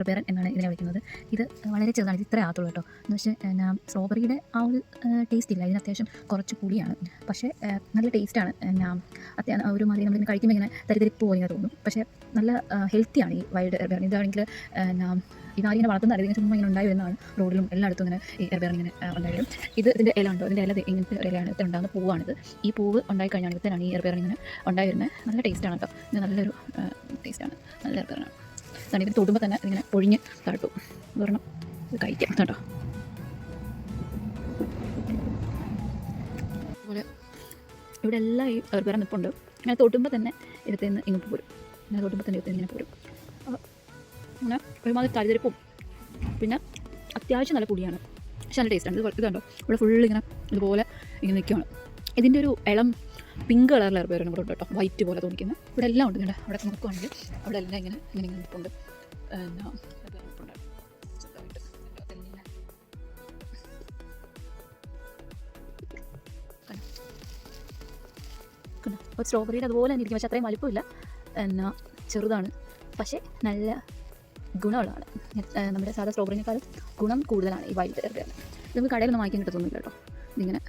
പേരൻ എന്നാണ് ഇതിനെ വിളിക്കുന്നത്. ഇത് വളരെ ചെറുതാണ്. ഇത് ഇത്രേ ആകത്തുള്ളൂ കേട്ടോ. എന്ന് വെച്ചാൽ സ്ട്രോബെറിയുടെ ആ ഒരു ടേസ്റ്റ് ഇല്ല. ഇതിന് അത്യാവശ്യം കുറച്ച് പുളിയാണ്. പക്ഷേ നല്ല ടേസ്റ്റാണ്. ഒരു മാതിരി നമ്മളിങ്ങനെ കഴിക്കുമ്പോൾ ഇങ്ങനെ തരിതരിപ്പ് പോലെ ഇങ്ങനെ തോന്നും. പക്ഷേ നല്ല ഹെൽത്തിയാണ് ഈ വൈൽഡ് എയർബെയർ. ഇതാണെങ്കിൽ ഇതാരിങ്ങനെ വളർത്തുന്ന അറിയാം, ചുമ്മാ ഇങ്ങനെ ഉണ്ടായി വരുന്നതാണ്. റോഡിലും എല്ലായിടത്തും ഇങ്ങനെ ഈ എയർബെയർ ഇങ്ങനെ ഉണ്ടായി വരും. ഇതിൻ്റെ ഇല ഉണ്ടോ, ഇതിൻ്റെ ഇല ഇങ്ങനത്തെ ഒരു ഇലയാണ്. ഇത് ഉണ്ടാകുന്ന പൂവാണിത്. ഈ പൂവ് ഉണ്ടായി കഴിഞ്ഞാൽ ഇത്തരാണ് ഈ എയർബെയർ ഇങ്ങനെ ഉണ്ടായി വരുന്നത്. നല്ല ടേസ്റ്റാണ് കേട്ടോ. ഇത് നല്ലൊരു ടേസ്റ്റാണ്. നല്ല എയർബെയറാണ്. അതാണ് ഇത് തൊടുമ്പോൾ തന്നെ ഇങ്ങനെ പൊഴിഞ്ഞ് താഴ്ത്തും. ഒരെണ്ണം ഇത് കഴിക്കാം കേട്ടോ. അതുപോലെ ഇവിടെ എല്ലാം ഈ എയർബെയർ നിൽപ്പുണ്ട്. ഇങ്ങനെ തൊടുമ്പോൾ തന്നെ ഇതിൽ നിന്ന് ഇങ്ങോട്ട് പോരും. ഇങ്ങനെ തൊടുമ്പോൾ തന്നെ ഇതിൽ ഇങ്ങനെ പോരും. അങ്ങനെ ഒരുമാതിരി തരിതരിപ്പും പിന്നെ അത്യാവശ്യം നല്ല പുളിയാണ്. പക്ഷെ നല്ല ടേസ്റ്റാണ്. ഇത് കണ്ടോ, ഇവിടെ ഫുള്ള് ഇങ്ങനെ ഇതുപോലെ ഇങ്ങനെ നിൽക്കുകയാണ്. ഇതിൻ്റെ ഒരു ഇളം പിങ്ക് കളറിൽ എയർബെയർ ഇവിടെ ഉണ്ട് കേട്ടോ. വൈറ്റ് പോലെ തോന്നിക്കുന്നത് ഇവിടെ എല്ലാം ഉണ്ട്. കേട്ടോ, അവിടെ നോക്കുകയാണെങ്കിൽ അവിടെ എല്ലാം ഇങ്ങനെ ഇങ്ങനെ ഇങ്ങനെ നിൽപ്പുണ്ട്. നിൽപ്പുണ്ട് ചെറുതായിട്ട്. കണ്ടോ, ഒരു സ്ട്രോബെറിയുടെ അതുപോലെ തന്നെ ഇരിക്കും. പക്ഷേ അത്രയും വലിപ്പമില്ല. ചെറുതാണ്, പക്ഷേ നല്ല ഗുണമുള്ളതാണ്. നമ്മുടെ സാധാ സ്ട്രോബെറിനേക്കാളും ഗുണം കൂടുതലാണ് ഈ വൈൽഡ് എയർബെയറിന്. നമുക്ക് കടയിലൊന്നും വാങ്ങിക്കാൻ കിട്ടത്തൊന്നുമില്ല കേട്ടോ. ഇതിങ്ങനെ